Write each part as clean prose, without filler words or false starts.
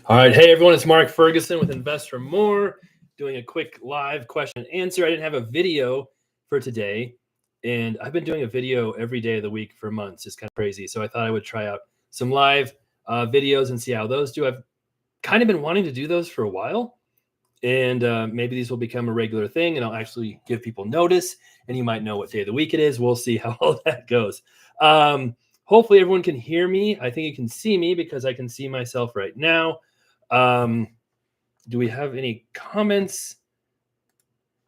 All right. Hey, everyone. It's Mark Ferguson with Invest for More, doing a quick live question and answer. I didn't have a video for today, and I've been doing a video every day of the week for months. It's kind of crazy. So I thought I would try out some live videos and see how those do. I've kind of been wanting to do those for a while, and maybe these will become a regular thing, and I'll actually give people notice, and you might know what day of the week it is. We'll see how all that goes. Hopefully everyone can hear me. I think you can see me because I can see myself right now. Do we have any comments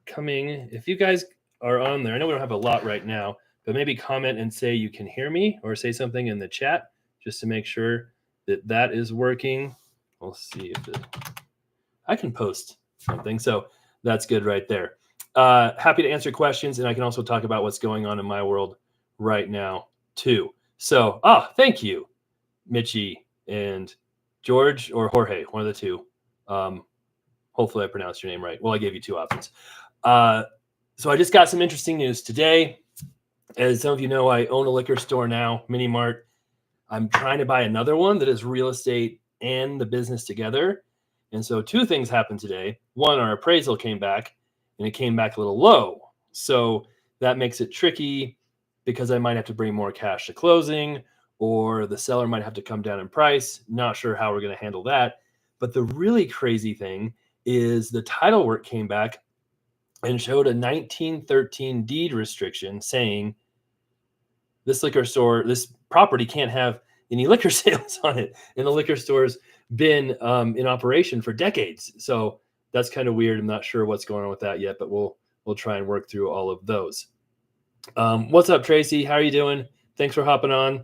coming? If you guys are on there, I know we don't have a lot right now, but maybe comment and say you can hear me or say something in the chat just to make sure that that is working. We'll see if I can post something. So that's good right there. Happy to answer questions, and I can also talk about what's going on in my world right now too. So, thank you, Mitchie and George or Jorge, one of the two. Hopefully I pronounced your name right. Well, I gave you two options. So I just got some interesting news today. As some of you know, I own a liquor store now, Mini Mart. I'm trying to buy another one that is real estate and the business together. And so two things happened today. One, our appraisal came back, and it came back a little low. So that makes it tricky because I might have to bring more cash to closing, or the seller might have to come down in price. Not sure how we're going to handle that. But the really crazy thing is the title work came back and showed a 1913 deed restriction saying this liquor store, this property can't have any liquor sales on it. And the liquor store's been in operation for decades. So that's kind of weird. I'm not sure what's going on with that yet, but we'll try and work through all of those. What's up, Tracy? How are you doing? Thanks for hopping on.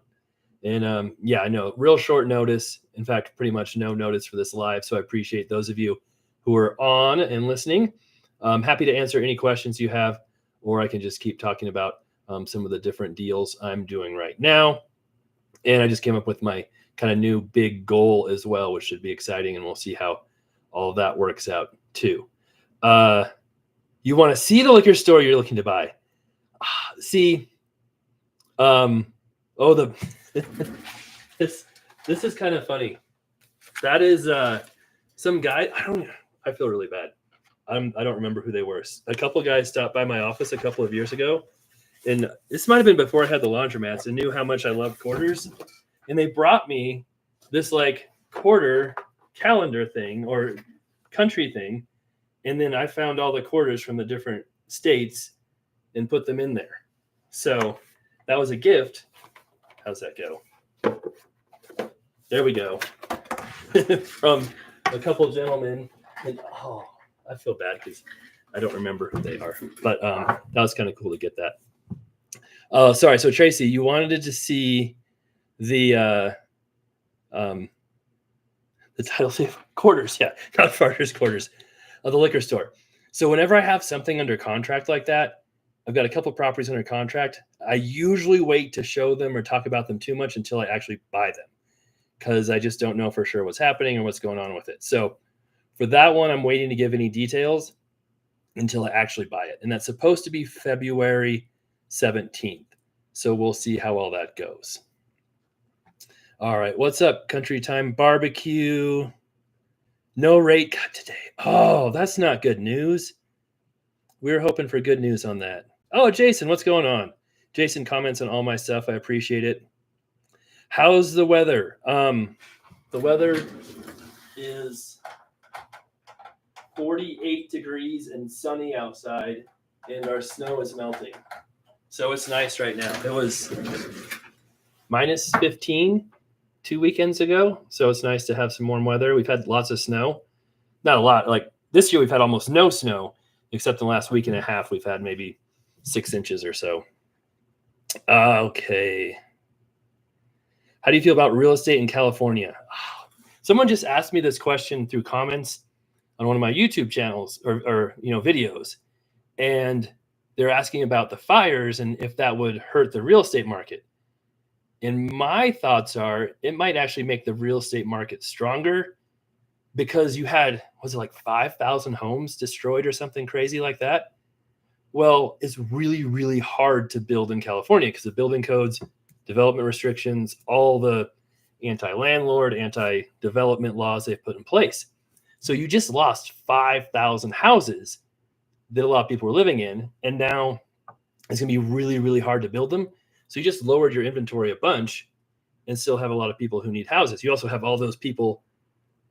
And yeah, I know, real short notice. In fact, pretty much no notice for this live. So I appreciate those of you who are on and listening. I'm happy to answer any questions you have, or I can just keep talking about some of the different deals I'm doing right now. And I just came up with my kind of new big goal as well, which should be exciting. And we'll see how all of that works out too. You want to see the liquor store you're looking to buy. See, this is kind of funny. That is some guy. I feel really bad. I don't remember who they were. A couple of guys stopped by my office a couple of years ago, and this might have been before I had the laundromats, and knew how much I loved quarters. And they brought me this like quarter calendar thing or country thing, and then I found all the quarters from the different states and put them in there. So that was a gift. How's that go? There we go. From a couple of gentlemen. And I feel bad because I don't remember who they are. But that was kind of cool to get that. Oh, sorry. So Tracy, you wanted to see the title safe quarters. Yeah, not farters, quarters of the liquor store. So whenever I have something under contract like that, I've got a couple of properties under contract. I usually wait to show them or talk about them too much until I actually buy them, because I just don't know for sure what's happening or what's going on with it. So for that one, I'm waiting to give any details until I actually buy it. And that's supposed to be February 17th. So we'll see how all that goes. All right. What's up, Country Time Barbecue? No rate cut today. Oh, that's not good news. We were hoping for good news on that. Oh, Jason, what's going on? Jason comments on all my stuff. I appreciate it. How's the weather? The weather is 48 degrees and sunny outside, and our snow is melting. So it's nice right now. It was minus 15 2 weekends ago. So it's nice to have some warm weather. We've had lots of snow. Not a lot. Like this year, we've had almost no snow, except in the last week and a half, we've had maybe 6 inches or so. Okay. How do you feel about real estate in California? Someone just asked me this question through comments on one of my YouTube channels or videos. And they're asking about the fires and if that would hurt the real estate market. And my thoughts are it might actually make the real estate market stronger, because you had, was it like 5,000 homes destroyed or something crazy like that? Well, it's really, really hard to build in California because the building codes, development restrictions, all the anti-landlord, anti-development laws they've put in place. So you just lost 5,000 houses that a lot of people were living in, and now it's going to be really, really hard to build them. So you just lowered your inventory a bunch and still have a lot of people who need houses. You also have all those people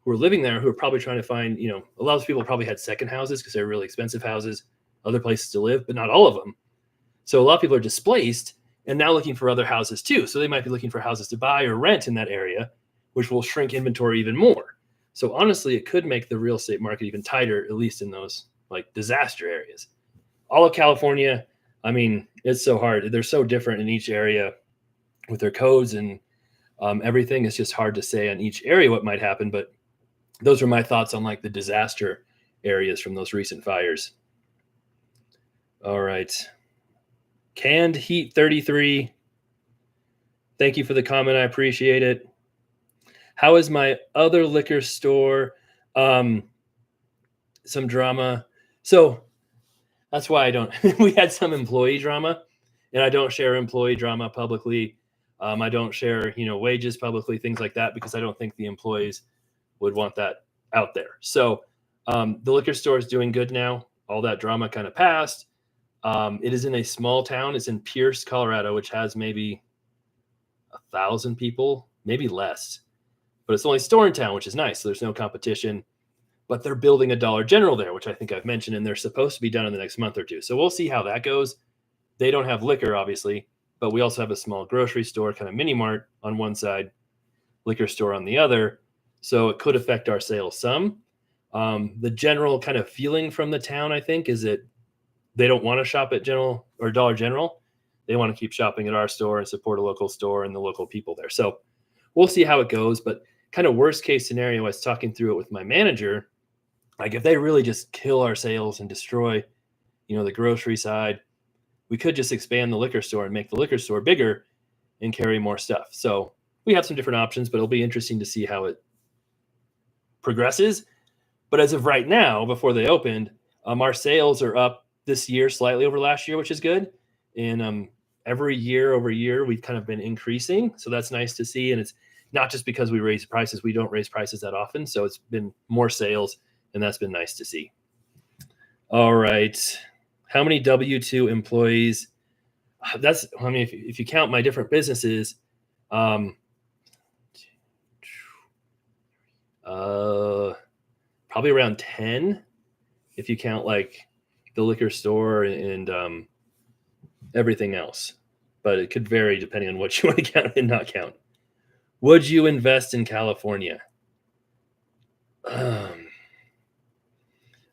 who are living there who are probably trying to find, a lot of those people probably had second houses because they're really expensive houses, other places to live, but not all of them. So a lot of people are displaced and now looking for other houses too. So they might be looking for houses to buy or rent in that area, which will shrink inventory even more. So honestly, it could make the real estate market even tighter, at least in those like disaster areas. All of California, I mean, it's so hard. They're so different in each area with their codes and everything. It's just hard to say on each area what might happen. But those are my thoughts on like the disaster areas from those recent fires. All right. Canned Heat 33. Thank you for the comment. I appreciate it. How is my other liquor store? Some drama. So that's why I don't. We had some employee drama, and I don't share employee drama publicly. I don't share, wages publicly, things like that, because I don't think the employees would want that out there. So the liquor store is doing good now. All that drama kind of passed. It is in a small town. It's in Pierce, Colorado, which has maybe 1,000 people, maybe less. But it's the only store in town, which is nice. So there's no competition. But they're building a Dollar General there, which I think I've mentioned, and they're supposed to be done in the next month or two. So we'll see how that goes. They don't have liquor, obviously, but we also have a small grocery store, kind of mini mart on one side, liquor store on the other. So it could affect our sales some. The general kind of feeling from the town, I think, is that they don't want to shop at General or Dollar General. They want to keep shopping at our store and support a local store and the local people there. So we'll see how it goes. But kind of worst case scenario, I was talking through it with my manager. Like if they really just kill our sales and destroy, the grocery side, we could just expand the liquor store and make the liquor store bigger and carry more stuff. So we have some different options, but it'll be interesting to see how it progresses. But as of right now, before they opened, our sales are up this year slightly over last year, which is good. And every year over year, we've kind of been increasing. So that's nice to see. And it's not just because we raise prices. We don't raise prices that often. So it's been more sales, and that's been nice to see. All right. How many W-2 employees? If you count my different businesses, probably around 10, if you count like the liquor store and everything else. But it could vary depending on what you want to count and not count. Would you invest in California?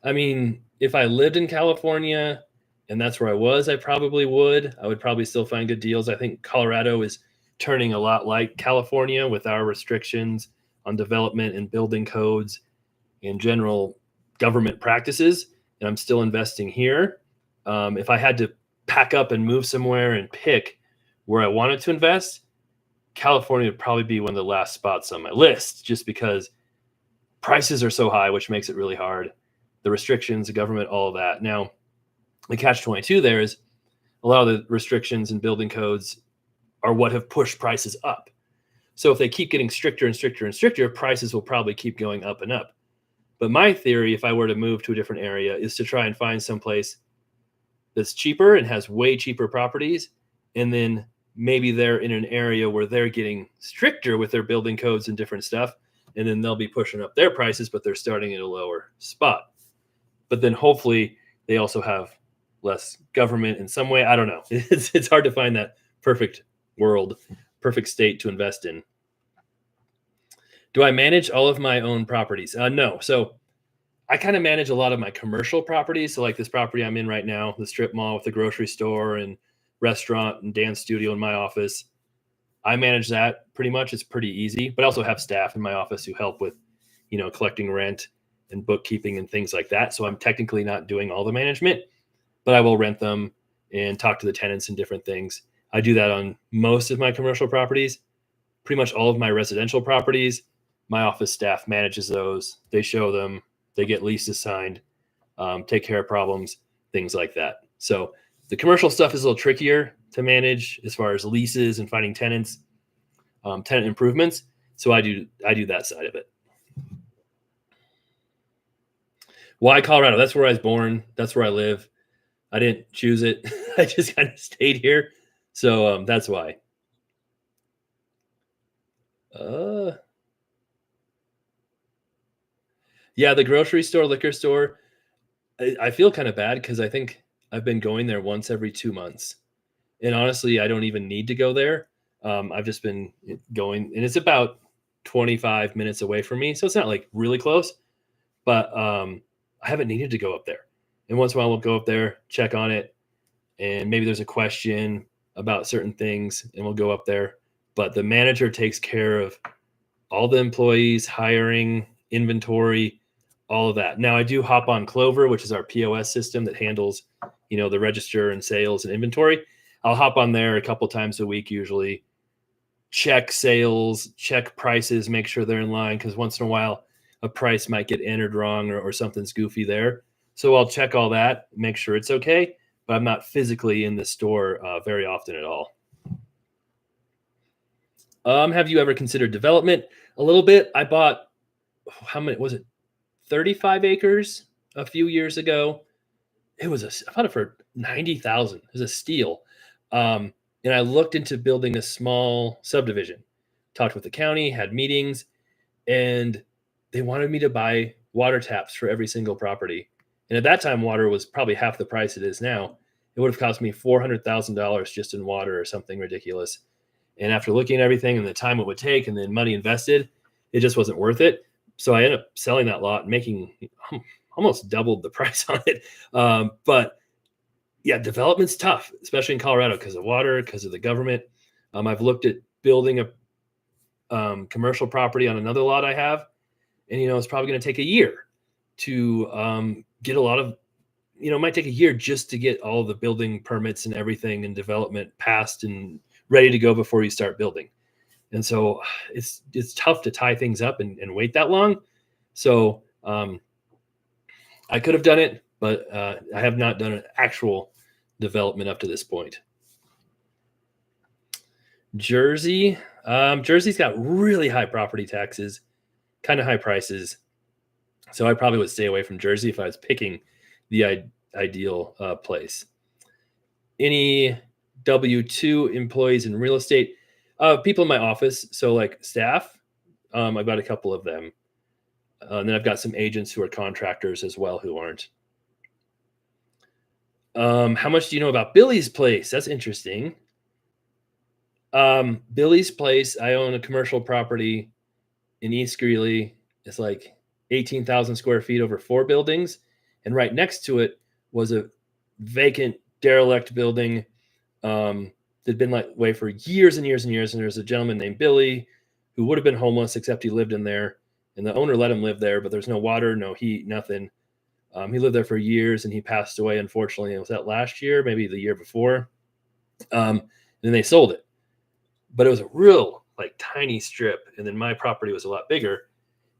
If I lived in California and that's where I was, I probably would. I would probably still find good deals. I think Colorado is turning a lot like California with our restrictions on development and building codes and general government practices. And I'm still investing here. If I had to pack up and move somewhere and pick where I wanted to invest, California would probably be one of the last spots on my list, just because prices are so high, which makes it really hard. The restrictions, the government, all of that. Now, the catch-22 there is a lot of the restrictions and building codes are what have pushed prices up. So if they keep getting stricter and stricter and stricter, prices will probably keep going up and up. But my theory, if I were to move to a different area, is to try and find someplace that's cheaper and has way cheaper properties. And then maybe they're in an area where they're getting stricter with their building codes and different stuff. And then they'll be pushing up their prices, but they're starting at a lower spot. But then hopefully they also have less government in some way. I don't know. It's hard to find that perfect world, perfect state to invest in. Do I manage all of my own properties? No. So I kind of manage a lot of my commercial properties. So like this property I'm in right now, the strip mall with the grocery store and restaurant and dance studio in my office. I manage that pretty much. It's pretty easy, but I also have staff in my office who help with, collecting rent and bookkeeping and things like that. So I'm technically not doing all the management, but I will rent them and talk to the tenants and different things. I do that on most of my commercial properties. Pretty much all of my residential properties, my office staff manages those. They show them, they get leases signed, take care of problems, things like that. So the commercial stuff is a little trickier to manage as far as leases and finding tenants, tenant improvements. So I do that side of it. Why Colorado? That's where I was born. That's where I live. I didn't choose it. I just kind of stayed here. So that's why. Uh, yeah, the grocery store, liquor store. I feel kind of bad because I think I've been going there once every 2 months, and honestly, I don't even need to go there. I've just been going, and it's about 25 minutes away from me, so it's not like really close. But I haven't needed to go up there. And once in a while, we'll go up there, check on it, and maybe there's a question about certain things, and we'll go up there. But the manager takes care of all the employees, hiring, inventory, all of that. Now I do hop on Clover, which is our POS system that handles, the register and sales and inventory. I'll hop on there a couple times a week usually, check sales, check prices, make sure they're in line because once in a while a price might get entered wrong or something's goofy there. So I'll check all that, make sure it's okay, but I'm not physically in the store very often at all. Have you ever considered development? A little bit. I bought, how many was it? 35 acres a few years ago. I bought it for 90,000. It was a steal. And I looked into building a small subdivision, talked with the county, had meetings, and they wanted me to buy water taps for every single property. And at that time, water was probably half the price it is now. It would have cost me $400,000 just in water or something ridiculous. And after looking at everything and the time it would take and then money invested, it just wasn't worth it. So I ended up selling that lot and making almost doubled the price on it. But yeah, development's tough, especially in Colorado because of water, because of the government. I've looked at building a commercial property on another lot I have, and it's probably going to take a year to get a lot of, it might take a year just to get all the building permits and everything and development passed and ready to go before you start building. And so it's tough to tie things up and wait that long. So I could have done it, but I have not done an actual development up to this point. Jersey. Jersey's got really high property taxes, kind of high prices. So I probably would stay away from Jersey if I was picking the ideal place. Any W-2 employees in real estate? People in my office, so like staff. I've got a couple of them. And then I've got some agents who are contractors as well who aren't. How much do you know about Billy's Place? That's interesting. Billy's Place, I own a commercial property in East Greeley. It's like 18,000 square feet over 4 buildings. And right next to it was a vacant, derelict building that'd been that way for years and years and years. And there's a gentleman named Billy who would have been homeless, except he lived in there. And the owner let him live there, but there's no water, no heat, nothing. He lived there for years and he passed away, unfortunately. Was that last year, maybe the year before? And then they sold it. But it was a real, like, tiny strip. And then my property was a lot bigger.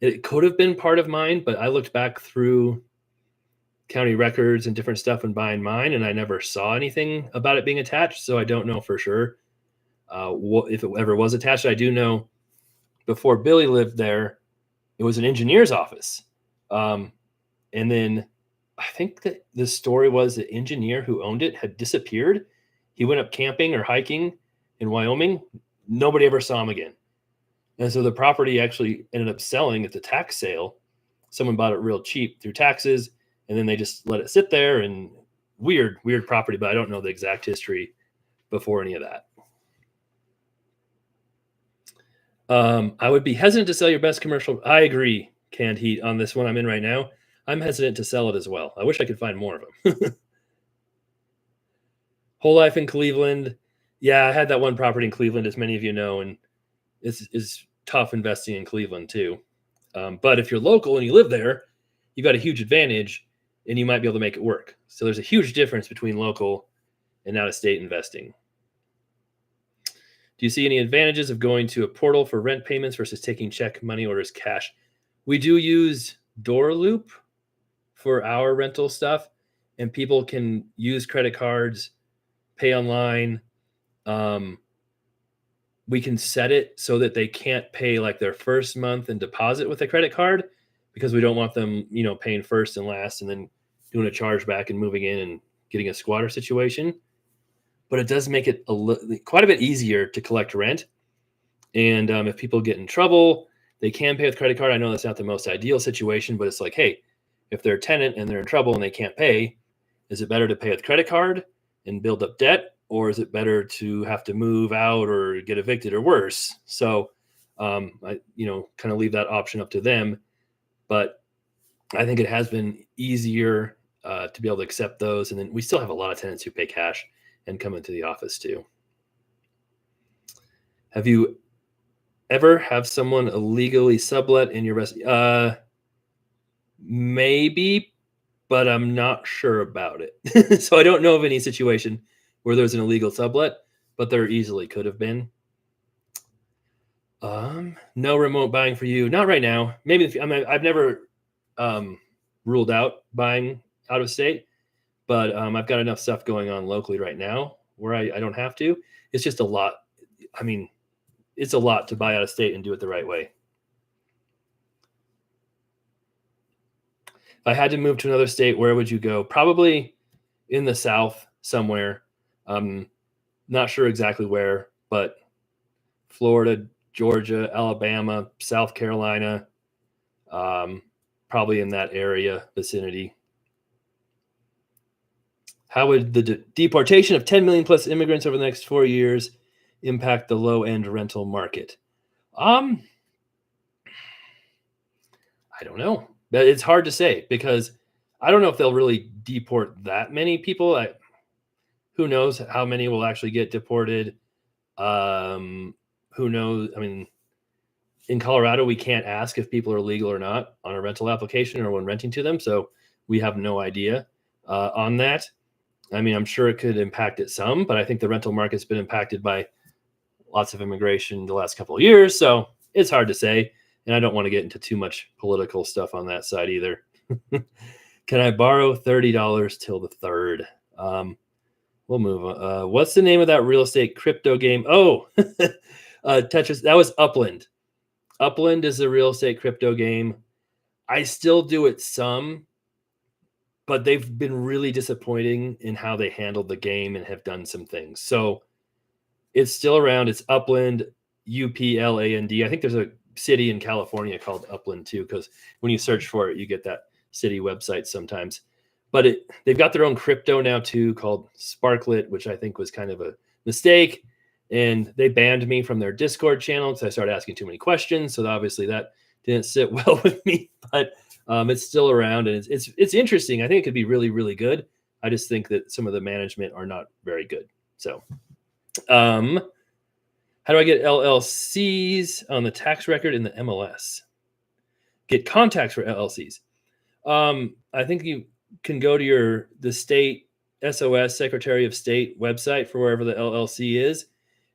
It could have been part of mine, but I looked back through county records and different stuff when buying mine, and I never saw anything about it being attached. So I don't know for sure if it ever was attached. I do know before Billy lived there, it was an engineer's office. And then I think that the story was the engineer who owned it had disappeared. He went up camping or hiking in Wyoming. Nobody ever saw him again. And so the property actually ended up selling at the tax sale. Someone bought it real cheap through taxes, and then they just let it sit there. And weird property, but I don't know the exact history before any of that. I would be hesitant to sell your best commercial. I agree, Canned Heat, on this one I'm in right now. I'm hesitant to sell it as well. I wish I could find more of them. Whole life in Cleveland. Yeah, I had that one property in Cleveland, as many of you know, and it's tough investing in Cleveland too. But if you're local and you live there, you've got a huge advantage and you might be able to make it work. So there's a huge difference between local and out-of-state investing. Do you see any advantages of going to a portal for rent payments versus taking check, money orders, cash? We do use DoorLoop for our rental stuff, and people can use credit cards, pay online. we can set it so that they can't pay like their first month and deposit with a credit card, because we don't want them, paying first and last and then doing a chargeback and moving in and getting a squatter situation. But it does make it quite a bit easier to collect rent. And if people get in trouble, they can pay with credit card. I know that's not the most ideal situation, but it's like, hey, if they're a tenant and they're in trouble and they can't pay, is it better to pay with credit card and build up debt, or is it better to have to move out or get evicted or worse? So I kind of leave that option up to them. But I think it has been easier to be able to accept those. And then we still have a lot of tenants who pay cash and come into the office too. Have you ever have someone illegally sublet in your residence? Maybe, but I'm not sure about it. So I don't know of any situation where there's an illegal sublet, but there easily could have been. No remote buying for you. Not right now. Maybe I've never ruled out buying out of state, but I've got enough stuff going on locally right now where I don't have to. It's just a lot. I mean, it's a lot to buy out of state and do it the right way. If I had to move to another state, where would you go? Probably in the South somewhere. Not sure exactly where, but Florida, Georgia, Alabama, South Carolina, probably in that area vicinity. How would the deportation of 10 million plus immigrants over the next 4 years impact the low-end rental market? I don't know. It's hard to say, because I don't know if they'll really deport that many people. Who knows how many will actually get deported? Who knows? I mean, in Colorado, we can't ask if people are legal or not on a rental application or when renting to them. So we have no idea on that. I mean, I'm sure it could impact it some, but I think the rental market's been impacted by lots of immigration the last couple of years. So it's hard to say. And I don't want to get into too much political stuff on that side either. Can I borrow $30 till the 3rd? We'll move on. What's the name of that real estate crypto game? Oh, Tetris. That was Upland. Upland is a real estate crypto game. I still do it some, but they've been really disappointing in how they handled the game and have done some things. So it's still around. It's Upland, Upland. I think there's a city in California called Upland too, because when you search for it, you get that city website sometimes. But they've got their own crypto now too, called Sparklet, which I think was kind of a mistake. And they banned me from their Discord channel because I started asking too many questions. So obviously that didn't sit well with me. But it's still around, and it's interesting. I think it could be really, really good. I just think that some of the management are not very good. So, how do I get LLCs on the tax record in the MLS? Get contacts for LLCs. I think you can go to the state SOS, Secretary of State website for wherever the LLC is,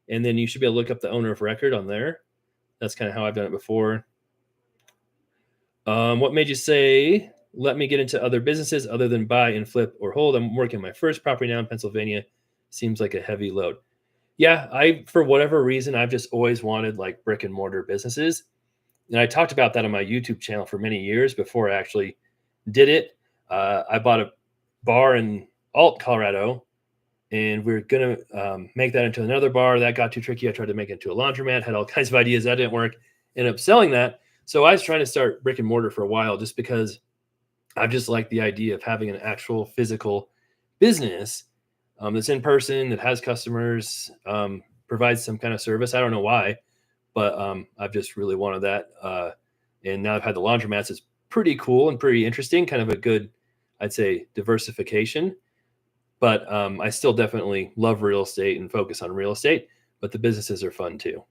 and then you should be able to look up the owner of record on there. That's kind of how I've done it before. What made you say, let me get into other businesses other than buy and flip or hold? I'm working my first property now in Pennsylvania. Seems like a heavy load. Yeah, for whatever reason, I've just always wanted like brick and mortar businesses. And I talked about that on my YouTube channel for many years before I actually did it. I bought a bar in Alt, Colorado, and we are going to make that into another bar. That got too tricky. I tried to make it into a laundromat, had all kinds of ideas. That didn't work. Ended up selling that. So I was trying to start brick and mortar for a while just because I just like the idea of having an actual physical business that's in person, that has customers, provides some kind of service. I don't know why, but I've just really wanted that. And now I've had the laundromats. It's pretty cool and pretty interesting, kind of a good, I'd say, diversification. But I still definitely love real estate and focus on real estate, but the businesses are fun too.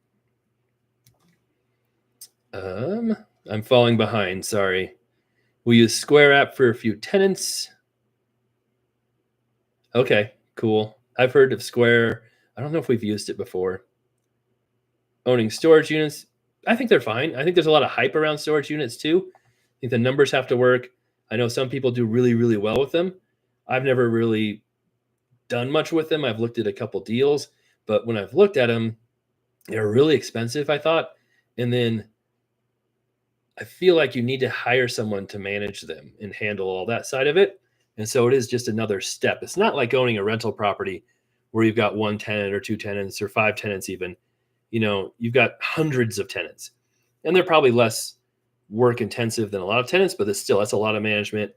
I'm falling behind. Sorry. We use Square app for a few tenants. Okay, cool. I've heard of Square. I don't know if we've used it before. Owning storage units. I think they're fine. I think there's a lot of hype around storage units too. I think the numbers have to work. I know some people do really, really well with them. I've never really done much with them. I've looked at a couple deals, but when I've looked at them, They're really expensive, I thought. And then I feel like you need to hire someone to manage them and handle all that side of it. And so it is just another step. It's not like owning a rental property where you've got one tenant or two tenants or five tenants, even. You've got hundreds of tenants, and they're probably less work intensive than a lot of tenants, but that's a lot of management,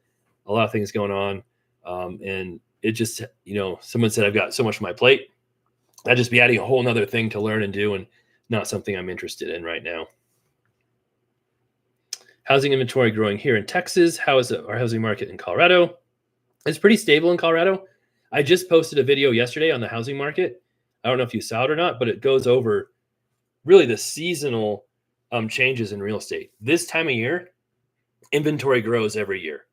a lot of things going on. And it just, someone said, I've got so much on my plate. I'd just be adding a whole nother thing to learn and do, and not something I'm interested in right now. Housing inventory growing here in Texas. How is our housing market in Colorado? It's pretty stable in Colorado. I just posted a video yesterday on the housing market. I don't know if you saw it or not, but it goes over really the seasonal changes in real estate. This time of year, inventory grows every year.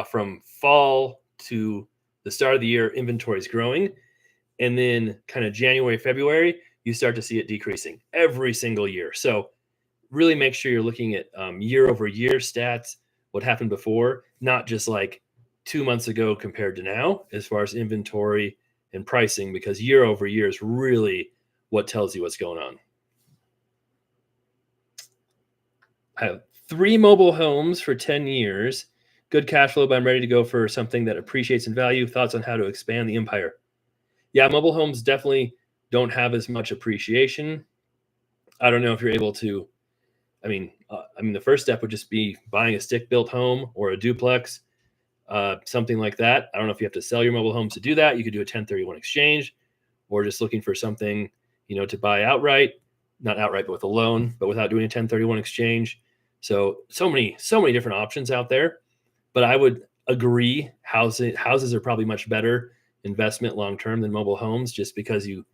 From fall to the start of the year, inventory is growing. And then kind of January, February, you start to see it decreasing every single year. So really make sure you're looking at year over year stats, what happened before, not just like 2 months ago compared to now, as far as inventory and pricing, because year over year is really what tells you what's going on. I have 3 mobile homes for 10 years. Good cash flow, but I'm ready to go for something that appreciates in value. Thoughts on how to expand the empire? Yeah, mobile homes definitely don't have as much appreciation. I don't know if you're able to. The first step would just be buying a stick-built home or a duplex, something like that. I don't know if you have to sell your mobile homes to do that. You could do a 1031 exchange, or just looking for something, to buy outright, not outright, but with a loan, but without doing a 1031 exchange. So many different options out there. But I would agree, houses are probably much better investment long-term than mobile homes, just because you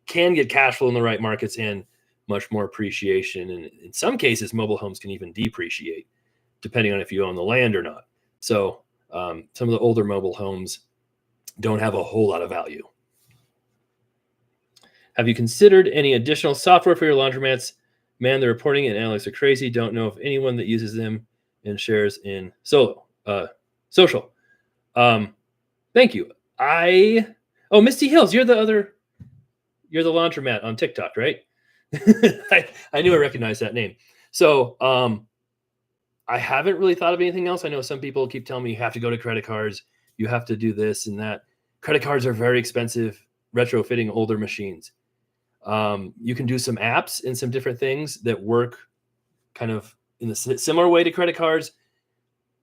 can get cash flow in the right markets and much more appreciation. And in some cases, mobile homes can even depreciate depending on if you own the land or not. So some of the older mobile homes don't have a whole lot of value. Have you considered any additional software for your laundromats? Man, the reporting and analytics are crazy. Don't know if anyone that uses them and shares in social. Thank you. Misty Hills, you're the laundromat on TikTok, right? I knew I recognized that name. So I haven't really thought of anything else. I know some people keep telling me you have to go to credit cards, you have to do this and that. Credit cards are very expensive retrofitting older machines. You can do some apps and some different things that work kind of in a similar way to credit cards.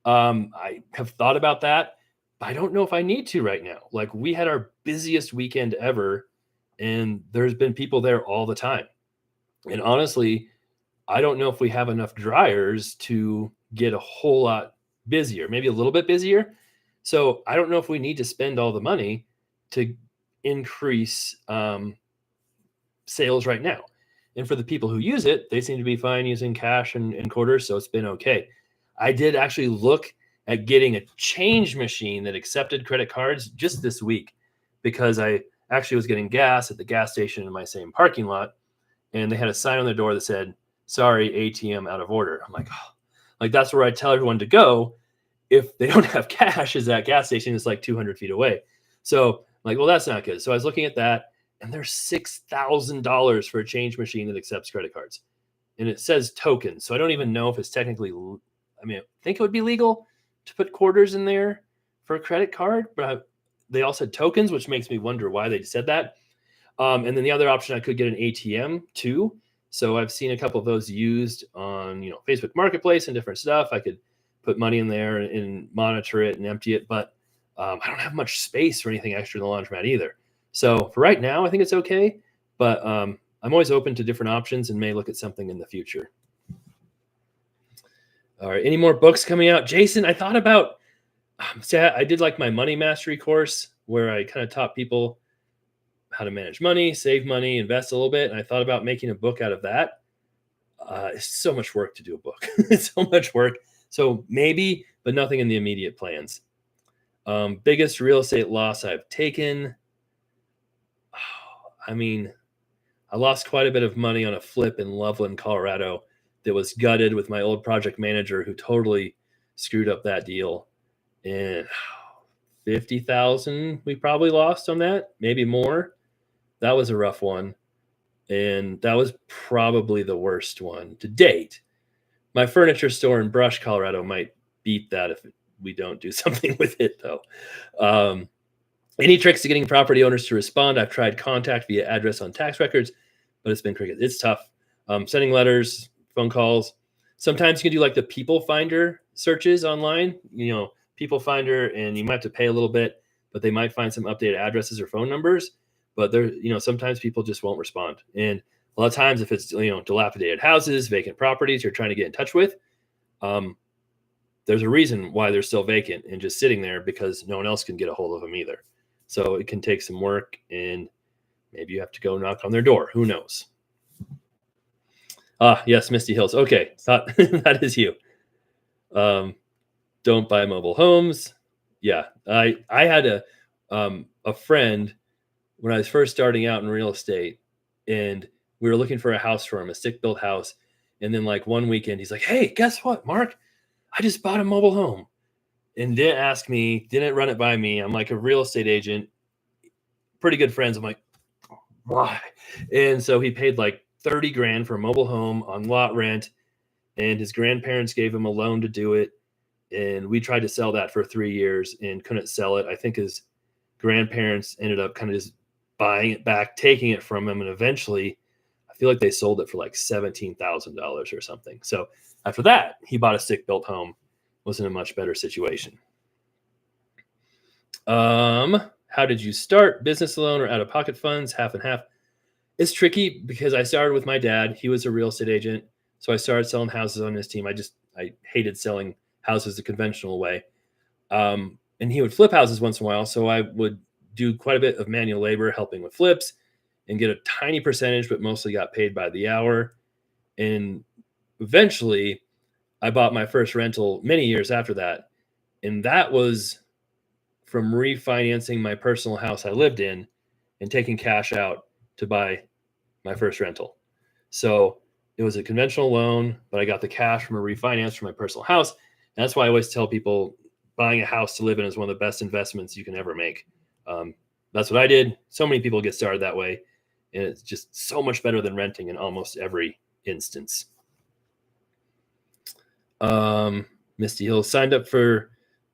I have thought about that, but I don't know if I need to right now. Like, we had our busiest weekend ever, and there's been people there all the time. And honestly, I don't know if we have enough dryers to get a whole lot busier, maybe a little bit busier. So I don't know if we need to spend all the money to increase sales right now. And for the people who use it, they seem to be fine using cash and quarters. So it's been okay. I did actually look at getting a change machine that accepted credit cards just this week, because I actually was getting gas at the gas station in my same parking lot, and they had a sign on the door that said, "Sorry, ATM out of order." I'm like, oh, like that's where I tell everyone to go if they don't have cash, is that gas station is like 200 feet away. So I'm like, well, that's not good. So I was looking at that, and there's $6,000 for a change machine that accepts credit cards. And it says tokens. So I don't even know if it's technically, I think it would be legal to put quarters in there for a credit card, but they all said tokens, which makes me wonder why they said that. And then the other option, I could get an ATM too. So I've seen a couple of those used on, Facebook Marketplace and different stuff. I could put money in there and monitor it and empty it, but I don't have much space for anything extra in the laundromat either. So for right now, I think it's okay, but I'm always open to different options and may look at something in the future. All right, any more books coming out? Jason, I thought about, I did like my money mastery course where I kind of taught people how to manage money, save money, invest a little bit. And I thought about making a book out of that. It's so much work to do a book. It's so much work. So maybe, but nothing in the immediate plans. Biggest real estate loss I've taken. I lost quite a bit of money on a flip in Loveland, Colorado that was gutted with my old project manager who totally screwed up that deal. And 50,000 we probably lost on that, maybe more. That was a rough one. and that was probably the worst one to date. My furniture store in Brush, Colorado might beat that if we don't do something with it, though. Um, any tricks to getting property owners to respond? I've tried contact via address on tax records, but it's been cricket. It's tough. Sending letters, phone calls. Sometimes you can do like the People Finder searches online, People Finder, and you might have to pay a little bit, but they might find some updated addresses or phone numbers. But sometimes people just won't respond. And a lot of times, if it's dilapidated houses, vacant properties you're trying to get in touch with, there's a reason why they're still vacant and just sitting there, because no one else can get a hold of them either. So it can take some work, and maybe you have to go knock on their door. Who knows? Yes, Misty Hills. Okay, that is you. Don't buy mobile homes. Yeah, I had a friend when I was first starting out in real estate, and we were looking for a house for him, a stick-built house. And then like one weekend, he's like, "Hey, guess what, Mark? I just bought a mobile home." And didn't ask me, didn't run it by me. I'm like a real estate agent, pretty good friends. I'm like, why? And so he paid like 30 grand for a mobile home on lot rent, and his grandparents gave him a loan to do it. And we tried to sell that for 3 years and couldn't sell it. I think his grandparents ended up kind of just buying it back, taking it from him. And eventually I feel like they sold it for like $17,000 or something. So after that, he bought a stick built home, was in a much better situation. How did you start? Business loan or out of pocket funds? Half and half. It's tricky because I started with my dad. He was a real estate agent. So I started selling houses on his team. I hated selling houses the conventional way. And he would flip houses once in a while. So I would do quite a bit of manual labor, helping with flips, and get a tiny percentage, but mostly got paid by the hour. And eventually I bought my first rental many years after that. And that was from refinancing my personal house I lived in and taking cash out to buy my first rental. So it was a conventional loan, but I got the cash from a refinance from my personal house. And that's why I always tell people buying a house to live in is one of the best investments you can ever make. That's what I did. So many people get started that way, and it's just so much better than renting in almost every instance. Misty Hill signed up for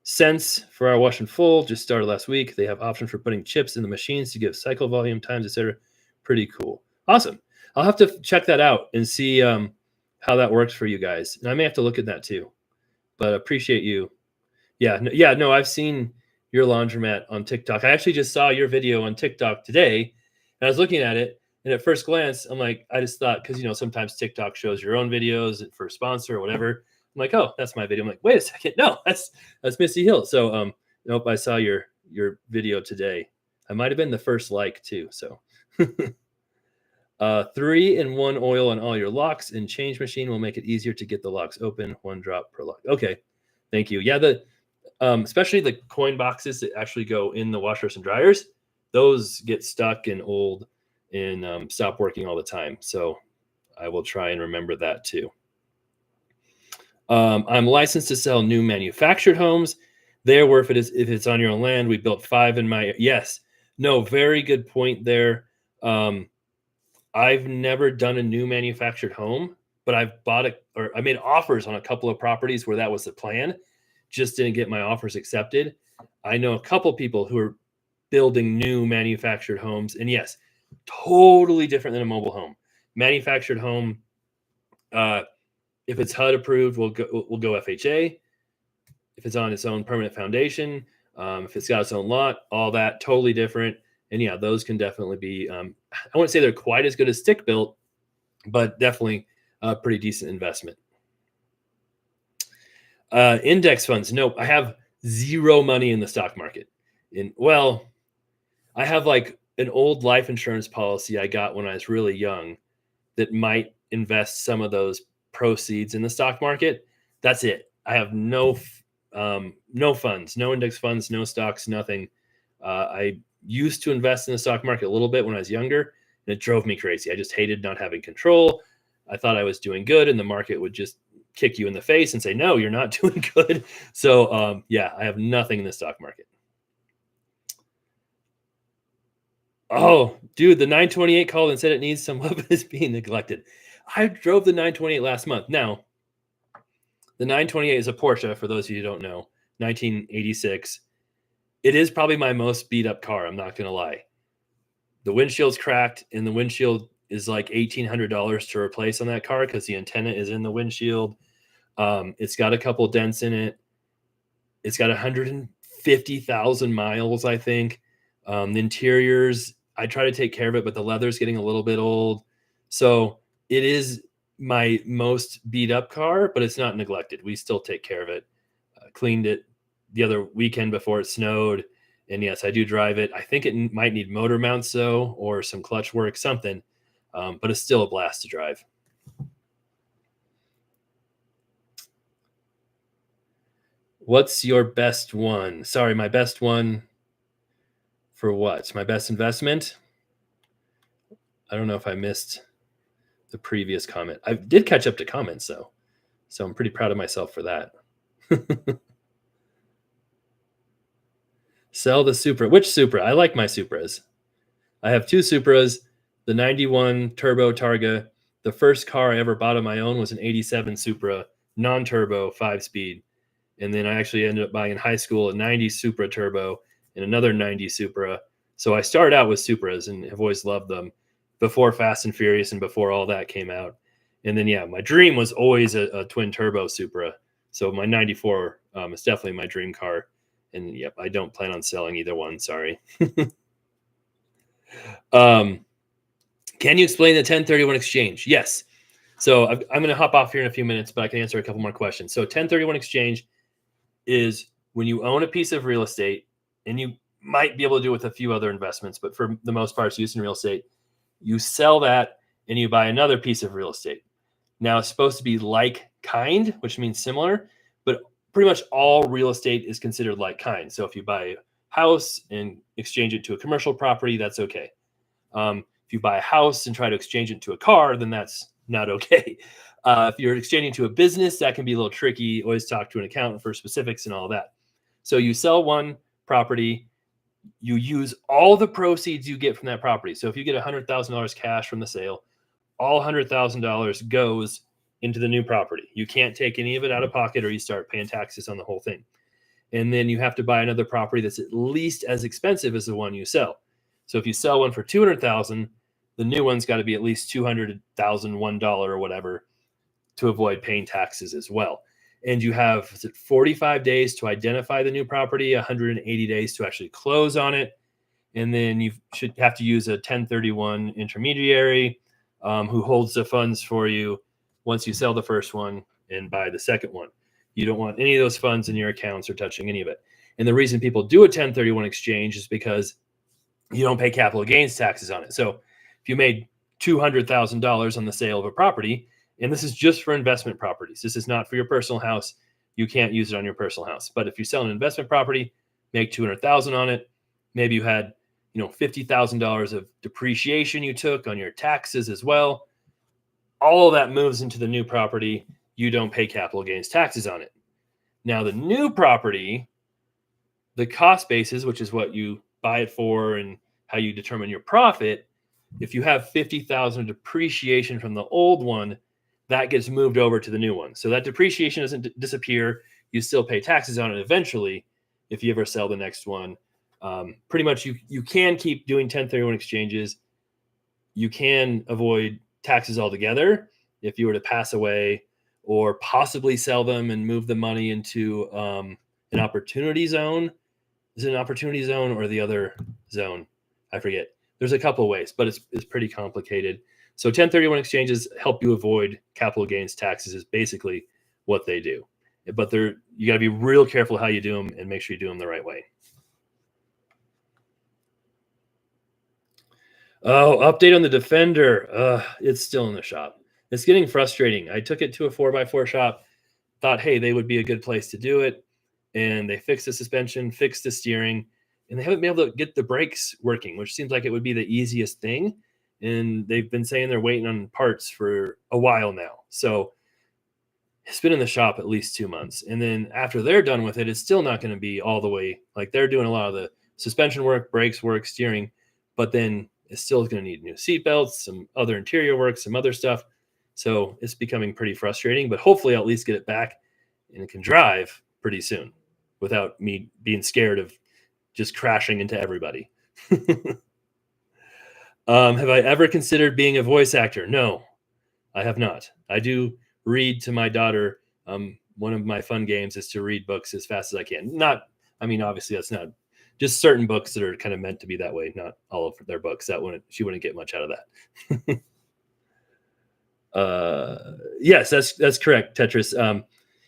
Sense for our wash and full. Just started last week. They have options for putting chips in the machines to give cycle volume times, etc. Pretty cool. Awesome. I'll have to check that out and see how that works for you guys. And I may have to look at that too. But appreciate you. No, I've seen your laundromat on TikTok. I actually just saw your video on TikTok today, and I was looking at it, and at first glance, I'm like, I just thought, because sometimes TikTok shows your own videos for a sponsor or whatever. I'm like, oh, that's my video. I'm like, wait a second, no, that's Misty Hill. So nope, I saw your video today. I might have been the first like too. So 3-in-1 oil on all your locks and change machine will make it easier to get the locks open. 1 drop per lock. Okay, thank you. Yeah, especially the coin boxes that actually go in the washers and dryers, those get stuck and old and stop working all the time. So I will try and remember that too. I'm licensed to sell new manufactured homes. There, where if it's on your own land, we built 5 in my. Yes, no, very good point there. I've never done a new manufactured home, but I've I made offers on a couple of properties where that was the plan. Just didn't get my offers accepted. I know a couple people who are building new manufactured homes, and yes, totally different than a mobile home. Manufactured home, if it's HUD approved, we'll go FHA. If it's on its own permanent foundation, if it's got its own lot, all that totally different. And yeah, those can definitely be. I wouldn't say they're quite as good as stick built, but definitely a pretty decent investment. Index funds. Nope. I have zero money in the stock market. I have like an old life insurance policy I got when I was really young that might invest some of those proceeds in the stock market. That's it. I have no funds, no index funds, no stocks, nothing. I used to invest in the stock market a little bit when I was younger, and it drove me crazy. I just hated not having control. I thought I was doing good, and the market would just kick you in the face and say, no, you're not doing good. So I have nothing in the stock market. Oh, dude, the 928 called and said it needs some love and is being neglected. I drove the 928 last month. Now, the 928 is a Porsche, for those of you who don't know, 1986. It is probably my most beat up car. I'm not going to lie. The windshield's cracked, and the windshield is like $1,800 to replace on that car because the antenna is in the windshield. It's got a couple dents in it. It's got 150,000 miles, I think. The interiors, I try to take care of it, but the leather's getting a little bit old. So it is my most beat up car, but it's not neglected. We still take care of it. Cleaned it the other weekend before it snowed. And yes, I do drive it. I think it might need motor mounts though, or some clutch work, something. But it's still a blast to drive. What's your best one? Sorry, my best one for what? My best investment? I don't know if I missed the previous comment. I did catch up to comments though. So I'm pretty proud of myself for that. Sell the Supra. Which Supra? I like my Supras. I have two Supras, the 91 Turbo Targa. The first car I ever bought on my own was an 87 Supra, non-turbo, 5-speed. And then I actually ended up buying in high school a 90 Supra Turbo and another 90 Supra. So I started out with Supras and have always loved them before Fast and Furious and before all that came out. And then, yeah, my dream was always a twin turbo Supra. So my 94 is definitely my dream car. And yep, I don't plan on selling either one. Sorry. Can you explain the 1031 exchange? Yes. So I'm going to hop off here in a few minutes, but I can answer a couple more questions. So 1031 exchange is when you own a piece of real estate, and you might be able to do it with a few other investments, but for the most part, it's used in real estate. You sell that and you buy another piece of real estate. Now it's supposed to be like kind, which means similar, but pretty much all real estate is considered like kind. So if you buy a house and exchange it to a commercial property, that's okay. If you buy a house and try to exchange it to a car, then that's not okay. If you're exchanging to a business, that can be a little tricky. Always talk to an accountant for specifics and all that. So you sell one property, you use all the proceeds you get from that property. So if you get $100,000 cash from the sale, all $100,000 goes into the new property. You can't take any of it out of pocket or you start paying taxes on the whole thing. And then you have to buy another property that's at least as expensive as the one you sell. So if you sell one for $200,000, the new one's got to be at least $200,001 or whatever to avoid paying taxes as well. And you have 45 days to identify the new property, 180 days to actually close on it. And then you should have to use a 1031 intermediary who holds the funds for you once you sell the first one and buy the second one. You don't want any of those funds in your accounts or touching any of it. And the reason people do a 1031 exchange is because you don't pay capital gains taxes on it. So if you made $200,000 on the sale of a property, and this is just for investment properties, this is not for your personal house, you can't use it on your personal house. But if you sell an investment property, make $200,000 on it, maybe you had $50,000 of depreciation you took on your taxes as well. All of that moves into the new property. You don't pay capital gains taxes on it. Now, the new property, the cost basis, which is what you buy it for and how you determine your profit, if you have $50,000 of depreciation from the old one, that gets moved over to the new one. So that depreciation doesn't disappear. You still pay taxes on it eventually if you ever sell the next one. Pretty much you can keep doing 1031 exchanges. You can avoid taxes altogether if you were to pass away or possibly sell them and move the money into an opportunity zone. Is it an opportunity zone or the other zone? I forget. There's a couple of ways, but it's pretty complicated. So 1031 exchanges help you avoid capital gains taxes is basically what they do. But you got to be real careful how you do them and make sure you do them the right way. Oh, update on the Defender. It's still in the shop. It's getting frustrating. I took it to a 4x4 shop, thought, hey, they would be a good place to do it. And they fixed the suspension, fixed the steering, and they haven't been able to get the brakes working, which seems like it would be the easiest thing. And they've been saying they're waiting on parts for a while now. So it's been in the shop at least 2 months. And then after they're done with it, it's still not going to be all the way. Like they're doing a lot of the suspension work, brakes work, steering, but then it's still going to need new seatbelts, some other interior work, some other stuff. So it's becoming pretty frustrating, but hopefully I'll at least get it back and it can drive pretty soon without me being scared of just crashing into everybody. Have I ever considered being a voice actor? No, I have not. I do read to my daughter. One of my fun games is to read books as fast as I can. Obviously that's not just certain books that are kind of meant to be that way. Not all of their books. She wouldn't get much out of that. Yes, that's correct, Tetris.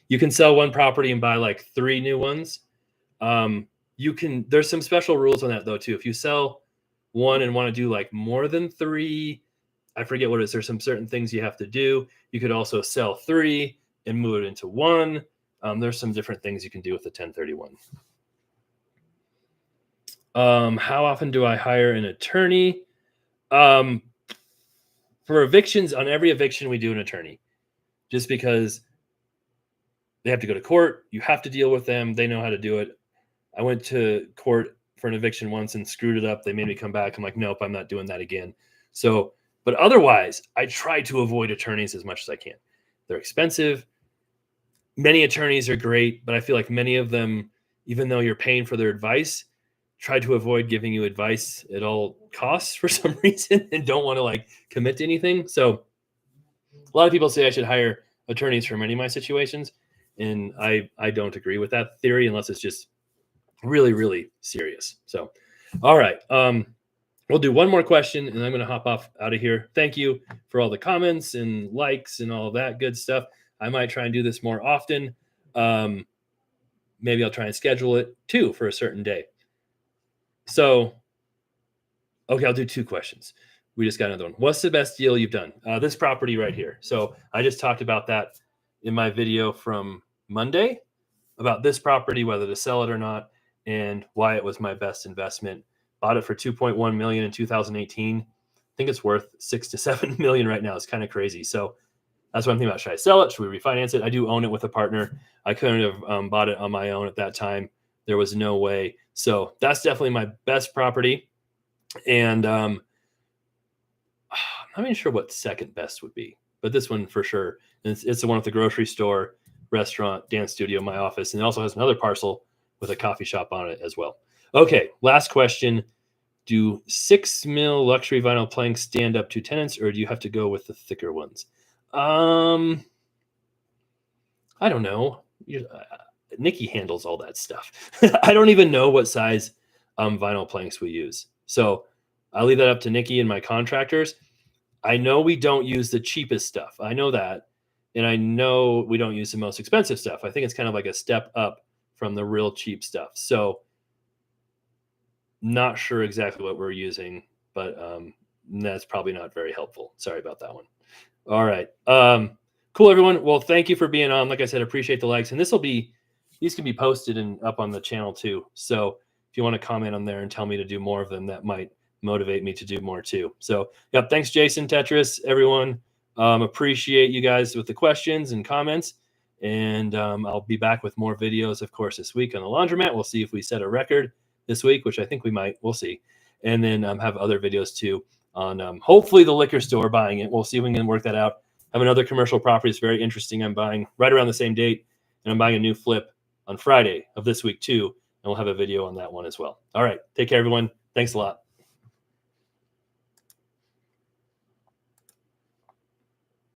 You can sell one property and buy like 3 new ones. There's some special rules on that though too. If you sell one and want to do like more than 3, I forget what it is. There's some certain things you have to do. You could also sell 3 and move it into 1. There's some different things you can do with the 1031. How often do I hire an attorney? For evictions, on every eviction, we do an attorney, just because they have to go to court. You have to deal with them. They know how to do it. I went to court for an eviction once and screwed it up. They made me come back. I'm like, nope, I'm not doing that again. So, but otherwise, I try to avoid attorneys as much as I can. They're expensive. Many attorneys are great, but I feel like many of them, even though you're paying for their advice, try to avoid giving you advice at all costs for some reason and don't want to like commit to anything. So a lot of people say I should hire attorneys for many of my situations. And I don't agree with that theory unless it's just really, really serious. So, all right. We'll do one more question and I'm going to hop off out of here. Thank you for all the comments and likes and all that good stuff. I might try and do this more often. Maybe I'll try and schedule it too for a certain day. So, okay, I'll do 2 questions. We just got another one. What's the best deal you've done? This property right here. So I just talked about that in my video from Monday about this property, whether to sell it or not, and why it was my best investment. Bought it for $2.1 million in 2018. I think it's worth $6 to $7 million right now. It's kind of crazy. So that's what I'm thinking about. Should I sell it? Should we refinance it? I do own it with a partner. I couldn't have bought it on my own at that time. There was no way. So that's definitely my best property. And I'm not even sure what second best would be, but this one for sure. And it's the one with the grocery store, restaurant, dance studio, my office. And it also has another parcel with a coffee shop on it as well. Okay, last question. Do 6 mil luxury vinyl planks stand up to tenants, or do you have to go with the thicker ones? I don't know. Nikki handles all that stuff. I don't even know what size vinyl planks we use. So I leave that up to Nikki and my contractors. I know we don't use the cheapest stuff. I know that. And I know we don't use the most expensive stuff. I think it's kind of like a step up from the real cheap stuff. So not sure exactly what we're using, but that's probably not very helpful. Sorry about that one. All right. Cool, everyone. Well, thank you for being on. Like I said, appreciate the likes. And these can be posted and up on the channel too. So if you want to comment on there and tell me to do more of them, that might motivate me to do more too. So yep. Thanks, Jason, Tetris, everyone. Appreciate you guys with the questions and comments. And I'll be back with more videos, of course, this week on the Laundromat. We'll see if we set a record this week, which I think we might. We'll see. And then have other videos too on hopefully the liquor store, buying it. We'll see if we can work that out. I have another commercial property. It's very interesting. I'm buying right around the same date, and I'm buying a new flip on Friday of this week too. And we'll have a video on that one as well. All right. Take care, everyone. Thanks a lot.